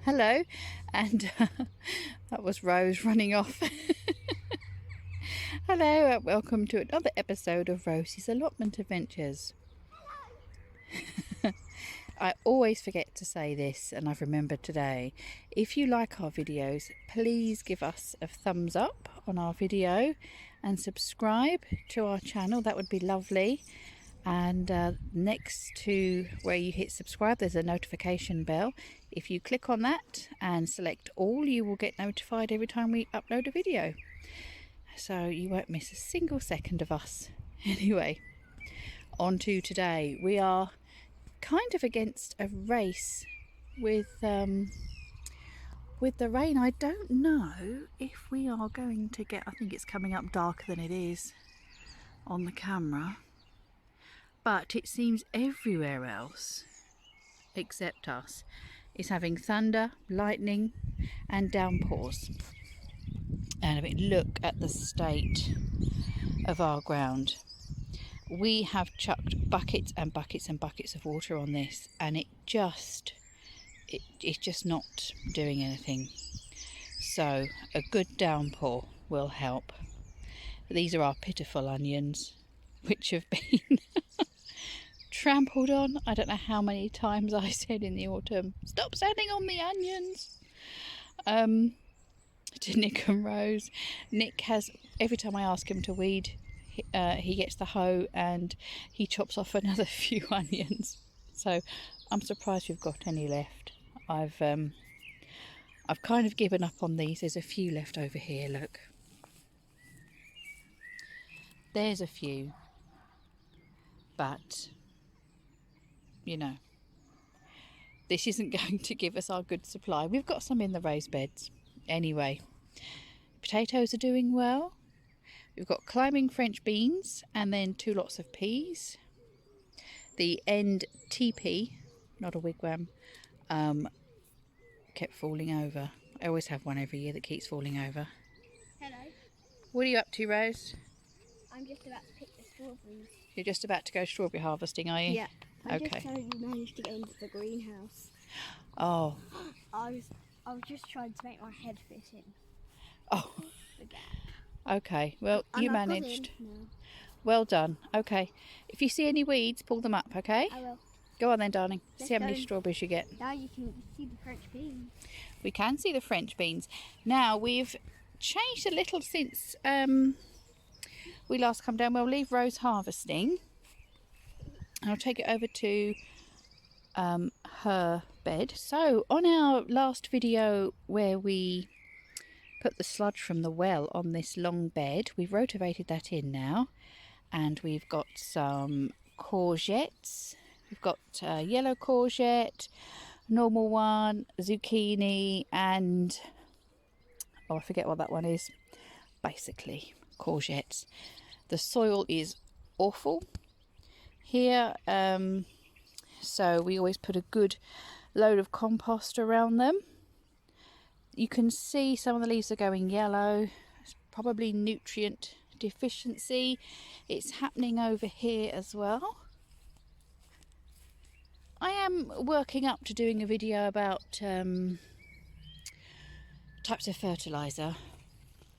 Hello, and that was Rose running off. Hello, and welcome to another episode of Rosie's Allotment Adventures. I always forget to say this, and I've remembered today. If you like our videos, please give us a thumbs up on our video and subscribe to our channel. That would be lovely. And next to where you hit subscribe, there's a notification bell. If you click on that and select all, you will get notified every time we upload a video, so you won't miss a single second of us. Anyway, on to today. We are kind of against a race with the rain. I don't know if we are going to get, I think it's coming up darker than it is on the camera, but it seems everywhere else except us is having thunder, lightning and downpours. And I mean, look at the state of our ground. We have chucked buckets and buckets and buckets of water on this, and it's just not doing anything. So a good downpour will help. These are our pitiful onions, which have been trampled on. I don't know how many times I said in the autumn, stop standing on the onions, to Nick and Rose. Nick has, every time I ask him to weed, he gets the hoe and he chops off another few onions. So I'm surprised we've got any left. I've kind of given up on these. There's a few left over here, look. There's a few, but you know, this isn't going to give us our good supply. We've got some in the raised beds. Anyway, potatoes are doing well. We've got climbing French beans and then 2 lots of peas. The end TP, not a wigwam, kept falling over. I always have one every year that keeps falling over. Hello. What are you up to, Rose? I'm just about to pick the strawberries. You're just about to go strawberry harvesting, are you? Yeah. I Okay. just only managed to get into the greenhouse. Oh. I was just trying to make my head fit in Oh. the gap. Okay. Well, And you I've got managed. in now. Well done. Okay. If you see any weeds, pull them up, okay? I will. Go on then, darling. Let's See how many go. strawberries you get. Now you can see the French beans. We can see the French beans. Now, we've changed a little since we last come down. We'll leave Rose harvesting. I'll take it over to her bed. So on our last video where we put the sludge from the well on this long bed, we've rotivated that in now, and we've got some courgettes. We've got yellow courgette, normal one, zucchini, and oh, I forget what that one is. Basically courgettes. The soil is awful here, so we always put a good load of compost around them. You can see some of the leaves are going yellow. It's probably nutrient deficiency. It's happening over here as well. I am working up to doing a video about types of fertiliser,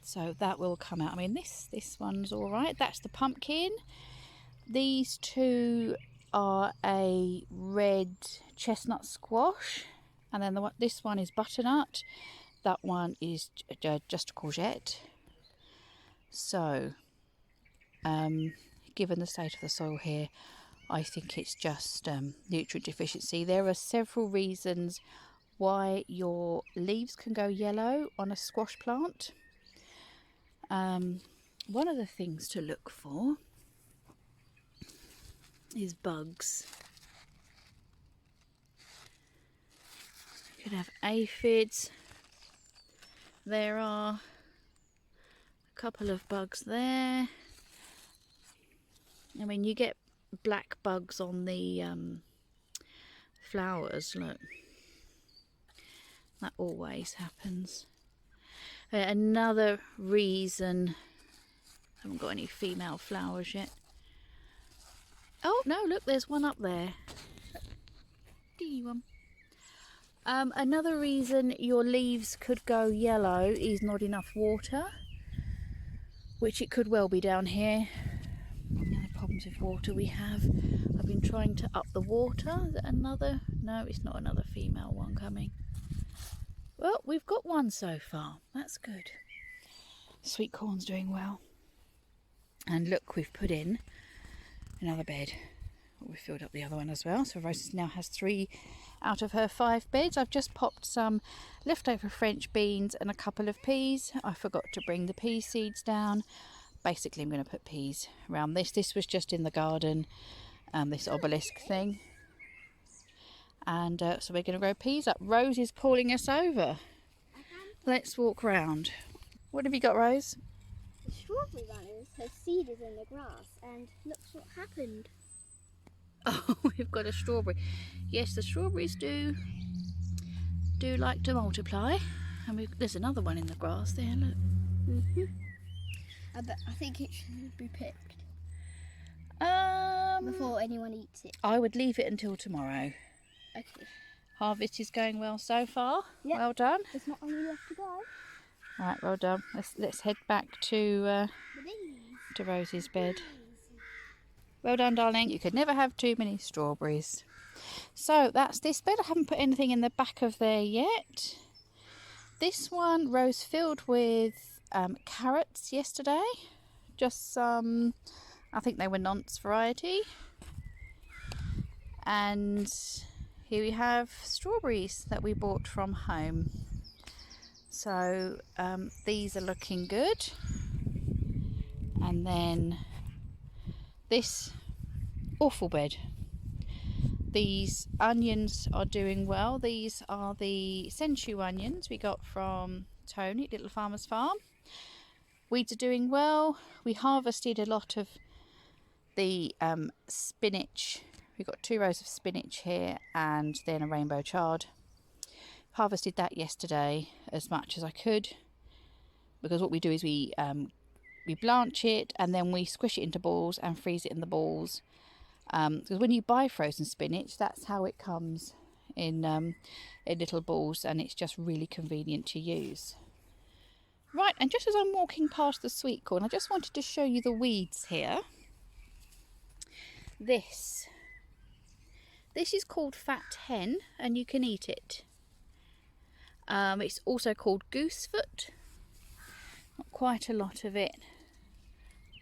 so that will come out. I mean, this one's all right. That's the pumpkin. These two are a red chestnut squash, and then this one is butternut. That one is just a courgette. So, given the state of the soil here, I think it's just nutrient deficiency. There are several reasons why your leaves can go yellow on a squash plant. One of the things to look for is bugs. You could have aphids. There are a couple of bugs there. I mean, you get black bugs on the flowers, look. That always happens. Another reason, I haven't got any female flowers yet. Oh no, look, there's one up there. Teeny one. Another reason your leaves could go yellow is not enough water, which it could well be down here. The problems with water we have. I've been trying to up the water. Is it another? No, it's not another female one coming. Well, we've got one so far. That's good. Sweet corn's doing well. And look, we've put in another bed. We've filled up the other one as well. So Rose now has 3 out of her 5 beds. I've just popped some leftover French beans and a couple of peas. I forgot to bring the pea seeds down. Basically, I'm going to put peas around this. This was just in the garden, this obelisk thing. And so we're going to grow peas up. Rose is calling us over. Let's walk round. What have you got, Rose? The strawberry runners, her seed is in the grass, and look what happened. Oh, we've got a strawberry. Yes, the strawberries do like to multiply. And there's another one in the grass there, look. I think it should be picked Um, before anyone eats it. I would leave it until tomorrow. Okay. Harvest is going well so far. Yep. Well done. There's not only left to go. Right, well done. Let's head back to Rosie's bed. Well done, darling. You could never have too many strawberries. So that's this bed. I haven't put anything in the back of there yet. This one Rose filled with carrots yesterday. Just some, I think they were nonce variety. And here we have strawberries that we bought from home. So these are looking good. And then this awful bed. These onions are doing well. These are the sensu onions we got from Tony at Little Farmer's Farm. Weeds are doing well. We harvested a lot of the spinach. We've got 2 rows of spinach here and then a rainbow chard. Harvested that yesterday as much as I could, because what we do is we blanch it and then we squish it into balls and freeze it in the balls. Because when you buy frozen spinach, that's how it comes in little balls, and it's just really convenient to use. Right, and just as I'm walking past the sweet corn, I just wanted to show you the weeds here. This is called fat hen, and you can eat it. It's also called goosefoot. Not quite a lot of it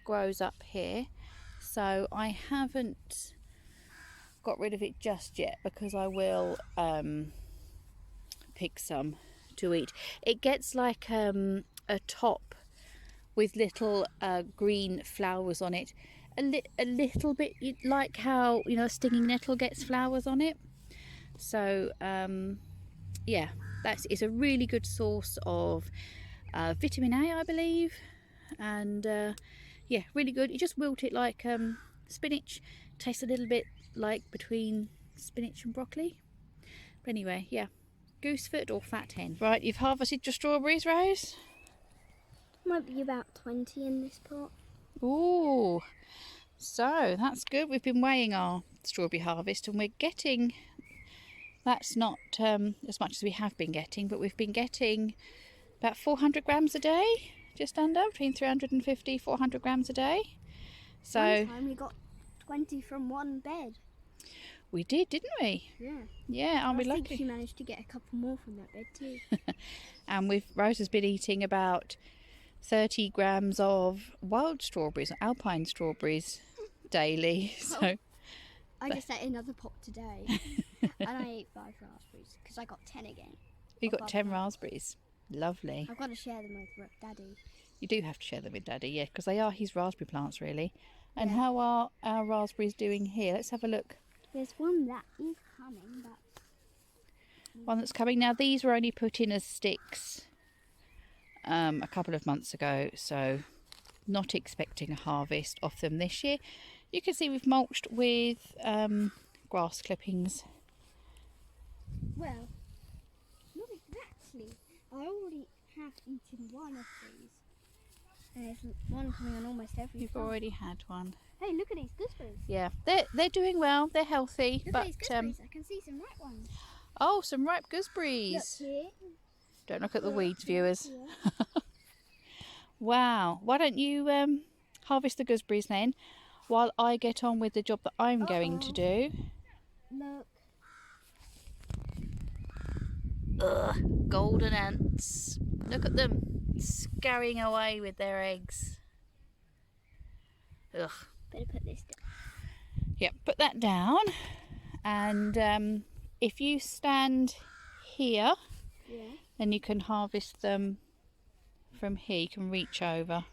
grows up here, so I haven't got rid of it just yet, because I will pick some to eat. It gets like a top with little green flowers on it, a little bit like how, you know, a stinging nettle gets flowers on it. So yeah, it's a really good source of vitamin A, I believe, and yeah, really good. You just wilt it like spinach. Tastes a little bit like between spinach and broccoli. But anyway, yeah, goosefoot or fat hen. Right, you've harvested your strawberries, Rose? Might be about 20 in this pot. Ooh, so that's good. We've been weighing our strawberry harvest, and we're getting, that's not as much as we have been getting, but we've been getting about 400 grams a day, just under, between 350 400 grams a day. So one time we got 20 from one bed. We did, didn't we? Yeah. Yeah, aren't we I think lucky? she managed to get a couple more from that bed too. And Rose has been eating about 30 grams of wild strawberries, alpine strawberries, daily. So I just ate another pot today, and I ate 5 raspberries because I got 10 again. you got 10 raspberries. Lovely. I've got to share them with Daddy. You do have to share them with Daddy, yeah, because they are his raspberry plants, really. And Yeah. how are our raspberries doing here? Let's have a look. There's one that is coming, but One that's coming now. These were only put in as sticks a couple of months ago, so not expecting a harvest off them this year. You can see we've mulched with grass clippings. well, not exactly. I already have eaten one of these. And there's one coming on almost every You've farm. already had one. Hey, look at these gooseberries. Yeah, they're doing well. They're healthy, Look but at these gooseberries. I can see some ripe ones. Oh, some ripe Look gooseberries. here. Don't look at the Yeah, weeds, yeah, viewers. yeah. Wow. Why don't you harvest the gooseberries then, while I get on with the job that I'm going to do. Look. Ugh, golden ants. Look at them scurrying away with their eggs. Ugh. Better put this down. Yep, put that down. And if you stand here, Yeah. then you can harvest them from here. You can reach over.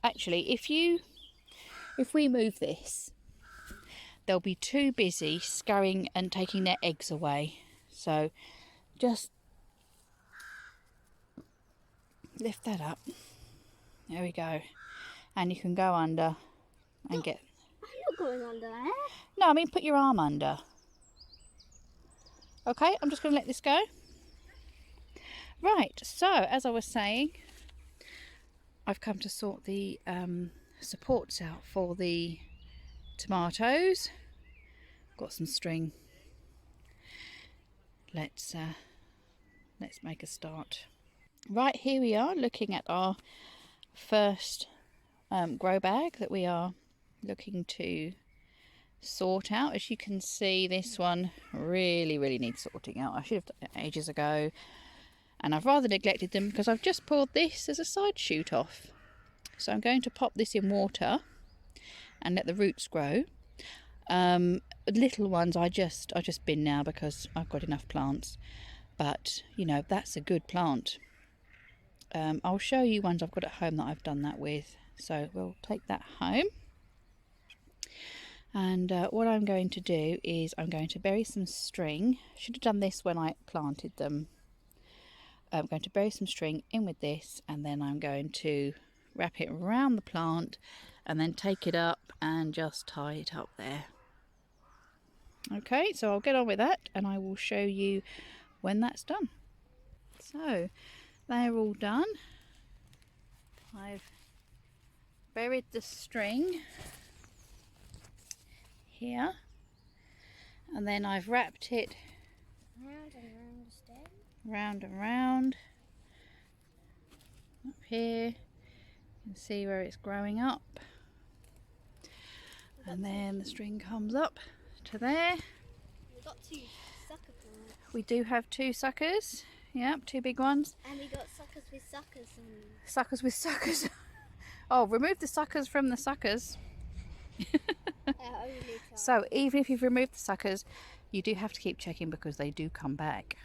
Actually, if we move this, they'll be too busy scurrying and taking their eggs away. So just lift that up. There we go. And you can go under and get... I'm not going under there. No, I mean put your arm under. Okay, I'm just going to let this go. Right, so as I was saying, I've come to sort the supports out for the tomatoes. Got some string. Let's make a start. Right, here we are looking at our first grow bag that we are looking to sort out. As you can see, this one really needs sorting out. I should have done it ages ago, and I've rather neglected them because I've just pulled this as a side shoot off. So I'm going to pop this in water and let the roots grow. Little ones I just bin now because I've got enough plants, but you know, that's a good plant. I'll show you ones I've got at home that I've done that with, so we'll take that home. And what I'm going to do is I'm going to bury some string. Should have done this when I planted them. I'm going to bury some string in with this, and then I'm going to wrap it around the plant and then take it up and just tie it up there. Okay, so I'll get on with that and I will show you when that's done. So they're all done. I've buried the string here, and then I've wrapped it Round and round the stem. round and round up here. You can see where it's growing up, and then the string comes up to there. We got 2 sucker plants. We do have 2 suckers. Yep, 2 big ones. And we got suckers with suckers on them. Suckers with suckers. Oh, remove the suckers from the suckers. So even if you've removed the suckers, you do have to keep checking because they do come back.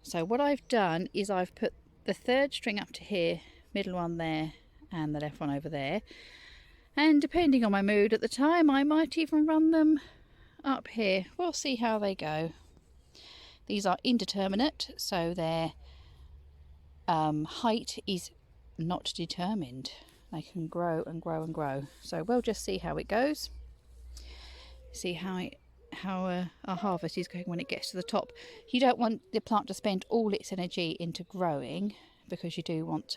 So what I've done is I've put the 3rd string up to here, middle one there, and the left one over there. And depending on my mood at the time, I might even run them up here. We'll see how they go. These are indeterminate, so their height is not determined. They can grow and grow and grow. So we'll just see how it goes. See how our harvest is going when it gets to the top. You don't want the plant to spend all its energy into growing, because you do want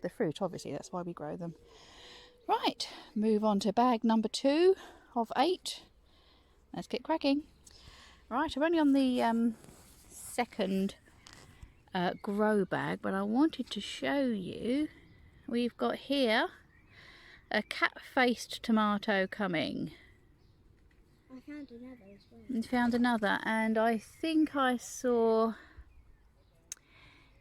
the fruit, obviously. That's why we grow them. Right, move on to bag number 2 of 8. Let's get cracking. Right, I'm only on the 2nd grow bag, but I wanted to show you, we've got here a cat-faced tomato coming. I found another as well. You found another, and I think I saw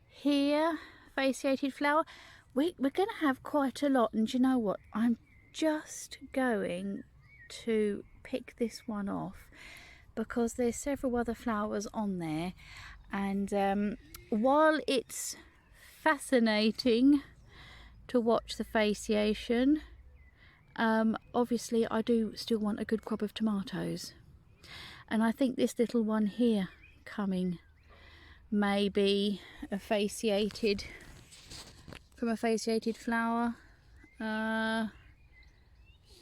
here fasciated flower. We're going to have quite a lot, and you know what? I'm just going to pick this one off because there's several other flowers on there, and while it's fascinating to watch the fasciation, obviously I do still want a good crop of tomatoes, and I think this little one here coming may be a fasciated, from a fasciated flower.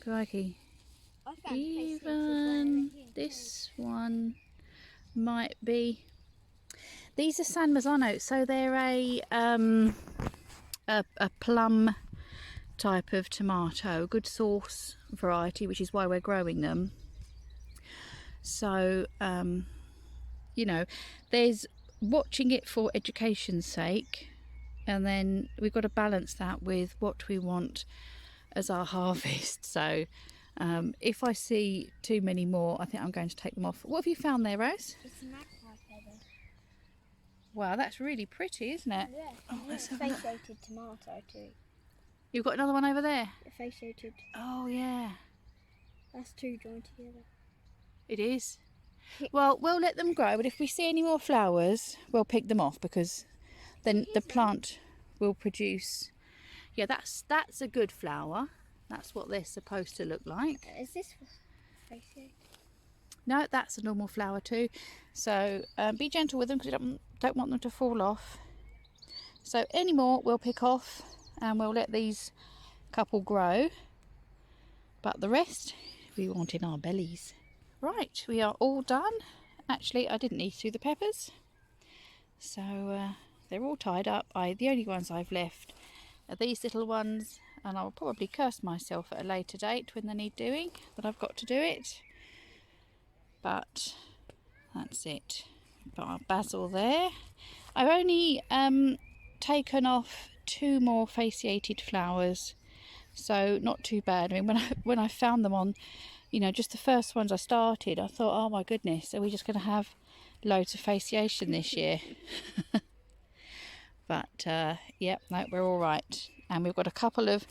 Crikey, I found even this one might be. These are San Marzano, so they're a plum type of tomato, a good sauce variety, which is why we're growing them. So you know, there's watching it for education's sake, and then we've got to balance that with what we want as our harvest. So if I see too many more, I think I'm going to take them off. What have you found there, Rose? It's a magpie feather. Wow, that's really pretty, isn't it? Yeah, Oh, let's have a look. fasciated tomato too. You've got another one over there? Fasciated. Oh yeah, That's two joined together. it is. Well, we'll let them grow, but if we see any more flowers, we'll pick them off, because then the plant will produce. Yeah, that's a good flower. That's what they're supposed to look like. Is this fasciated? No, that's a normal flower too. So be gentle with them, because you don't want them to fall off. So any more we'll pick off, and we'll let these couple grow. But the rest we want in our bellies. Right, we are all done. Actually, I didn't need to do the peppers. So they're all tied up. The only ones I've left are these little ones, and I'll probably curse myself at a later date when they need doing, that I've got to do it. But that's it. Got our basil there. I've only taken off 2 more fasciated flowers, so not too bad. I mean, when I found them on, you know, just the first ones I started, I thought, oh my goodness, are we just going to have loads of fasciation this year? But yep, no, we're all right. And we've got a couple of,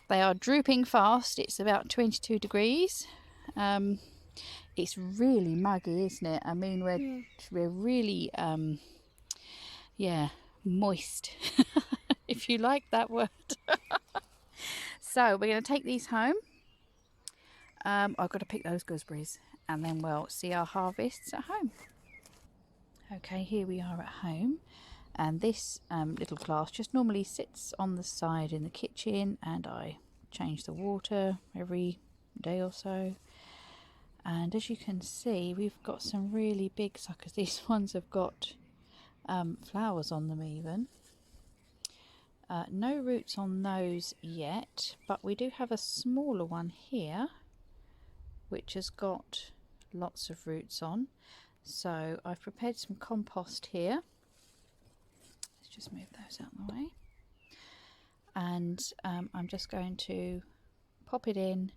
they are drooping fast. It's about 22 degrees. It's really muggy, isn't it? I mean, we're really yeah, moist, if you like that word. So we're going to take these home. I've got to pick those gooseberries, and then we'll see our harvests at home. Okay, here we are at home, and this little glass just normally sits on the side in the kitchen, and I change the water every day or so. And as you can see, we've got some really big suckers. These ones have got flowers on them even. No roots on those yet, but we do have a smaller one here which has got lots of roots on. So I've prepared some compost here. Let's just move those out of the way. And I'm just going to pop it in.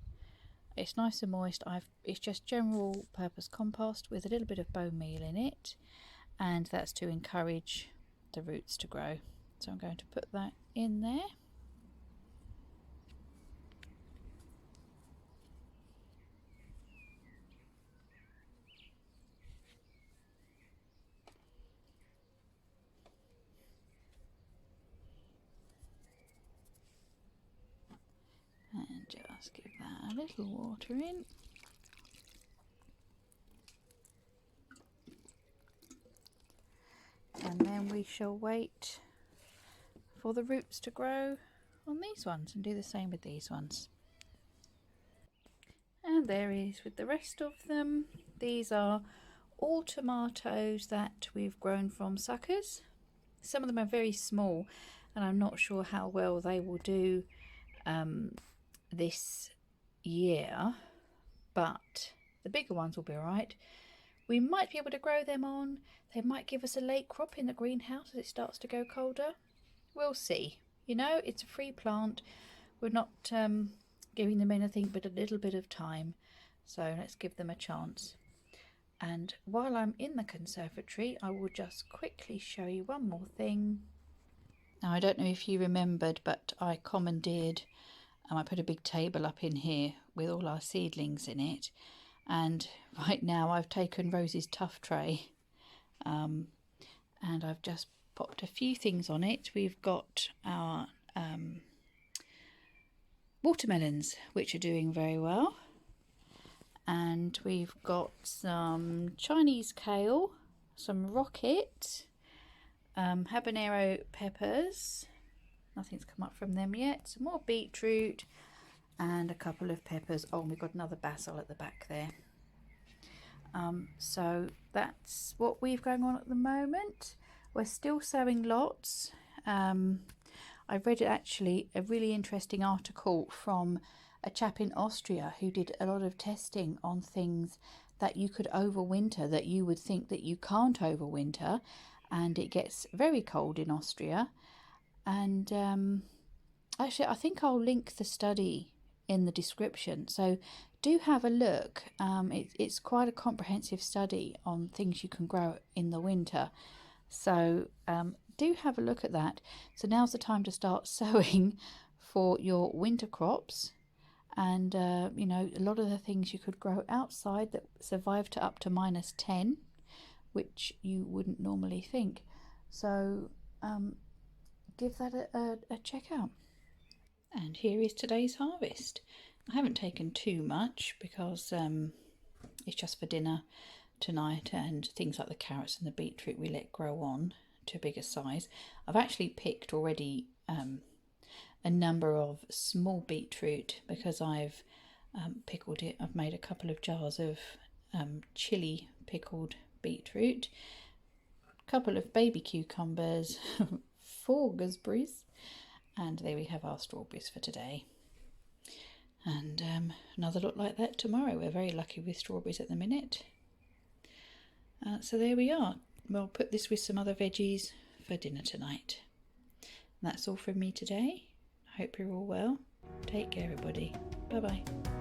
It's nice and moist. It's just general purpose compost with a little bit of bone meal in it, and that's to encourage the roots to grow. So I'm going to put that in there. And just give that a little water in. And then we shall wait for the roots to grow on these ones, and do the same with these ones. And there is with the rest of them. These are all tomatoes that we've grown from suckers. Some of them are very small, and I'm not sure how well they will do this year, but the bigger ones will be alright. We might be able to grow them on. They might give us a late crop in the greenhouse as it starts to go colder. We'll see. You know, it's a free plant. We're not giving them anything but a little bit of time, so let's give them a chance. And while I'm in the conservatory, I will just quickly show you one more thing. Now, I don't know if you remembered, but I commandeered, I put a big table up in here with all our seedlings in it, and right now I've taken Rose's tough tray and I've just popped a few things on it. We've got our watermelons, which are doing very well, and we've got some Chinese kale, some rocket, habanero peppers, nothing's come up from them yet, some more beetroot, and a couple of peppers. Oh, and we've got another basil at the back there. So that's what we've going on at the moment. We're still sowing lots. I read actually a really interesting article from a chap in Austria who did a lot of testing on things that you could overwinter, that you would think that you can't overwinter, and it gets very cold in Austria. And actually, I think I'll link the study in the description, so do have a look. It's quite a comprehensive study on things you can grow in the winter, so do have a look at that. So now's the time to start sowing for your winter crops. And you know, a lot of the things you could grow outside that survive to up to -10, which you wouldn't normally think. So give that a check out. And here is today's harvest. I haven't taken too much because it's just for dinner tonight, and things like the carrots and the beetroot we let grow on to a bigger size. I've actually picked already a number of small beetroot because I've pickled it. I've made a couple of jars of chili pickled beetroot, a couple of baby cucumbers, 4 gooseberries, and there we have our strawberries for today. And another look like that tomorrow. We're very lucky with strawberries at the minute. So there we are. We'll put this with some other veggies for dinner tonight. And that's all from me today. I hope you're all well. Take care, everybody. Bye bye.